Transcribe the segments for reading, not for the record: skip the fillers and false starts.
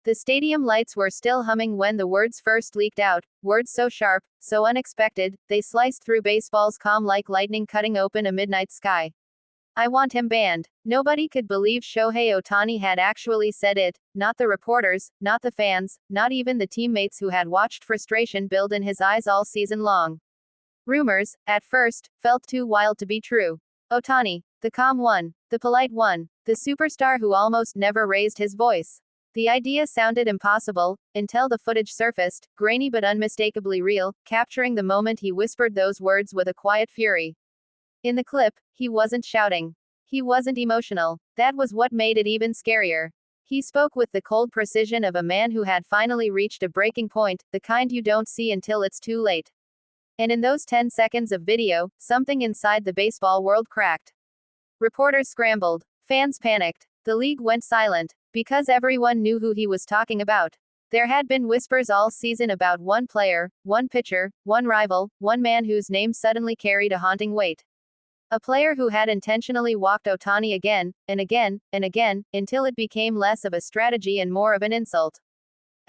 The stadium lights were still humming when the words first leaked out, words so sharp, so unexpected, they sliced through baseball's calm like lightning cutting open a midnight sky. I want him banned. Nobody could believe Shohei Ohtani had actually said it, not the reporters, not the fans, not even the teammates who had watched frustration build in his eyes all season long. Rumors, at first, felt too wild to be true. Ohtani, the calm one, the polite one, the superstar who almost never raised his voice. The idea sounded impossible, until the footage surfaced, grainy but unmistakably real, capturing the moment he whispered those words with a quiet fury. In the clip, he wasn't shouting. He wasn't emotional. That was what made it even scarier. He spoke with the cold precision of a man who had finally reached a breaking point, the kind you don't see until it's too late. And in those 10 seconds of video, something inside the baseball world cracked. Reporters scrambled. Fans panicked. The league went silent. Because everyone knew who he was talking about. There had been whispers all season about one player, one pitcher, one rival, one man whose name suddenly carried a haunting weight. A player who had intentionally walked Ohtani again, and again, and again, until it became less of a strategy and more of an insult.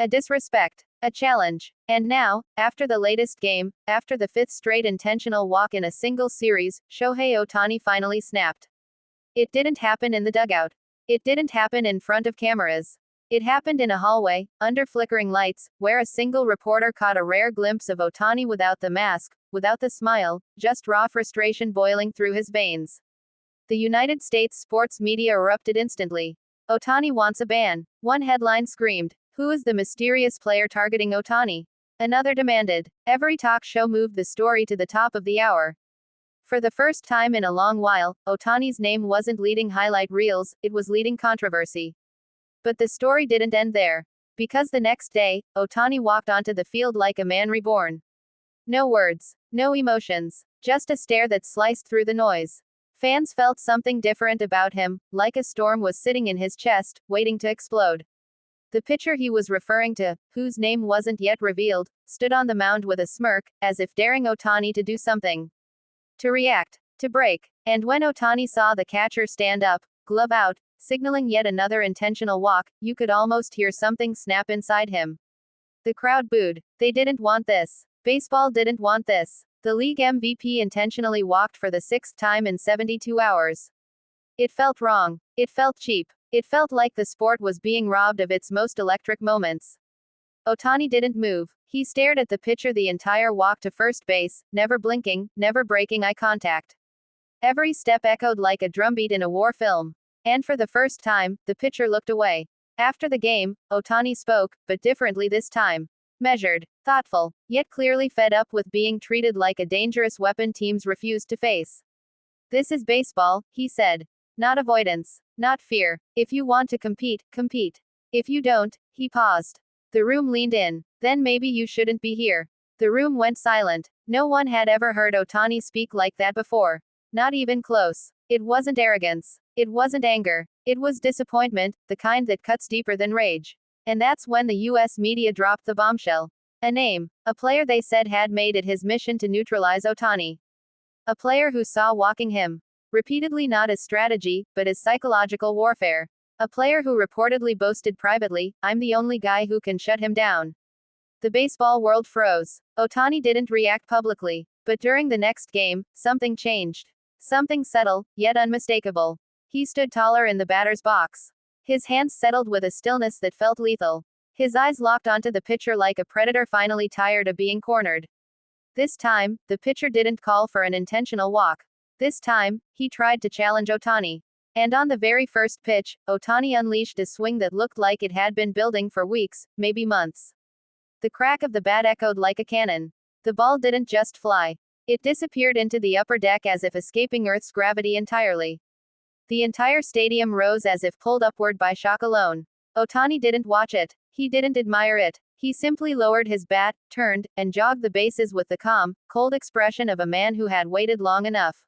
A disrespect. A challenge. And now, after the latest game, after the fifth straight intentional walk in a single series, Shohei Ohtani finally snapped. It didn't happen in the dugout. It didn't happen in front of cameras. It happened in a hallway, under flickering lights, where a single reporter caught a rare glimpse of Ohtani without the mask, without the smile, just raw frustration boiling through his veins. The United States sports media erupted instantly. Ohtani wants a ban. One headline screamed, "Who is the mysterious player targeting Ohtani?" Another demanded. Every talk show moved the story to the top of the hour. For the first time in a long while, Ohtani's name wasn't leading highlight reels, it was leading controversy. But the story didn't end there. Because the next day, Ohtani walked onto the field like a man reborn. No words, no emotions, just a stare that sliced through the noise. Fans felt something different about him, like a storm was sitting in his chest, waiting to explode. The pitcher he was referring to, whose name wasn't yet revealed, stood on the mound with a smirk, as if daring Ohtani to do something. To react, to break. And when Ohtani saw the catcher stand up, glove out, signaling yet another intentional walk, you could almost hear something snap inside him. The crowd booed. They didn't want this. Baseball didn't want this. The league MVP intentionally walked for the sixth time in 72 hours. It felt wrong. It felt cheap. It felt like the sport was being robbed of its most electric moments. Ohtani didn't move. He stared at the pitcher the entire walk to first base, never blinking, never breaking eye contact. Every step echoed like a drumbeat in a war film. And for the first time, the pitcher looked away. After the game, Ohtani spoke, but differently this time. Measured, thoughtful, yet clearly fed up with being treated like a dangerous weapon teams refused to face. "This is baseball," he said. "Not avoidance. Not fear. If you want to compete, compete. If you don't," he paused. The room leaned in. "Then maybe you shouldn't be here." The room went silent. No one had ever heard Ohtani speak like that before. Not even close. It wasn't arrogance. It wasn't anger. It was disappointment, the kind that cuts deeper than rage. And that's when the US media dropped the bombshell. A name. A player they said had made it his mission to neutralize Ohtani. A player who saw walking him repeatedly not as strategy, but as psychological warfare. A player who reportedly boasted privately, "I'm the only guy who can shut him down." The baseball world froze. Ohtani didn't react publicly. But during the next game, something changed. Something subtle, yet unmistakable. He stood taller in the batter's box. His hands settled with a stillness that felt lethal. His eyes locked onto the pitcher like a predator finally tired of being cornered. This time, the pitcher didn't call for an intentional walk. This time, he tried to challenge Ohtani. And on the very first pitch, Ohtani unleashed a swing that looked like it had been building for weeks, maybe months. The crack of the bat echoed like a cannon. The ball didn't just fly. It disappeared into the upper deck as if escaping Earth's gravity entirely. The entire stadium rose as if pulled upward by shock alone. Ohtani didn't watch it. He didn't admire it. He simply lowered his bat, turned, and jogged the bases with the calm, cold expression of a man who had waited long enough.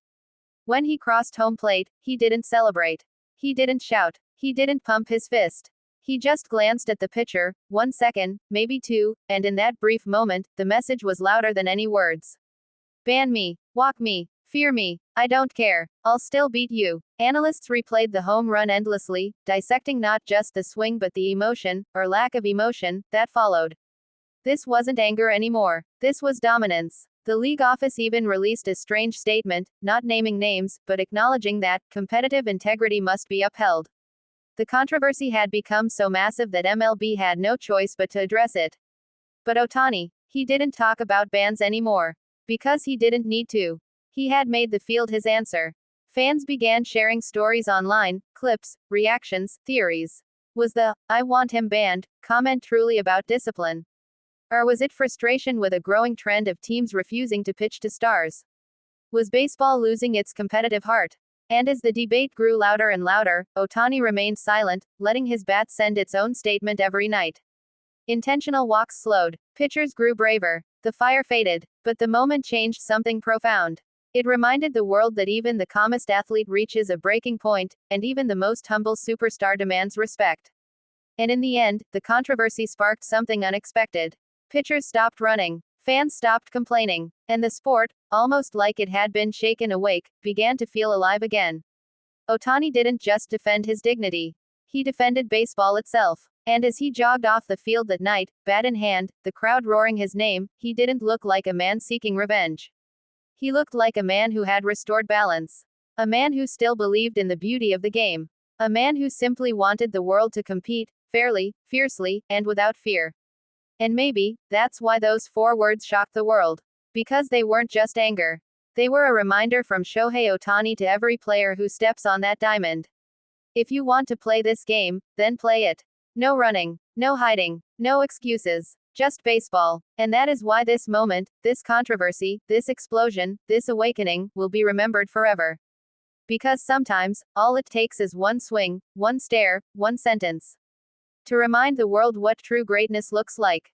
When he crossed home plate, he didn't celebrate. He didn't shout. He didn't pump his fist. He just glanced at the pitcher, 1 second, maybe 2, and in that brief moment, the message was louder than any words. "Ban me. Walk me. Fear me. I don't care. I'll still beat you. Analysts replayed the home run endlessly, dissecting not just the swing but the emotion, or lack of emotion, that followed. This wasn't anger anymore. This was dominance. The league office even released a strange statement, not naming names, but acknowledging that competitive integrity must be upheld. The controversy had become so massive that MLB had no choice but to address it. But Ohtani, he didn't talk about bans anymore. Because he didn't need to. He had made the field his answer. Fans began sharing stories online, clips, reactions, theories. Was the "I want him banned" comment truly about discipline? Or was it frustration with a growing trend of teams refusing to pitch to stars? Was baseball losing its competitive heart? And as the debate grew louder and louder, Ohtani remained silent, letting his bat send its own statement every night. Intentional walks slowed. Pitchers grew braver. The fire faded. But the moment changed something profound. It reminded the world that even the calmest athlete reaches a breaking point, and even the most humble superstar demands respect. And in the end, the controversy sparked something unexpected. Pitchers stopped running. Fans stopped complaining. And the sport, almost like it had been shaken awake, began to feel alive again. Ohtani didn't just defend his dignity. He defended baseball itself. And as he jogged off the field that night, bat in hand, the crowd roaring his name, he didn't look like a man seeking revenge. He looked like a man who had restored balance. A man who still believed in the beauty of the game. A man who simply wanted the world to compete, fairly, fiercely, and without fear. And maybe, that's why those 4 words shocked the world. Because they weren't just anger. They were a reminder from Shohei Ohtani to every player who steps on that diamond. If you want to play this game, then play it. No running, no hiding, no excuses. Just baseball. And that is why this moment, this controversy, this explosion, this awakening, will be remembered forever. Because sometimes, all it takes is one swing, one stare, one sentence. To remind the world what true greatness looks like.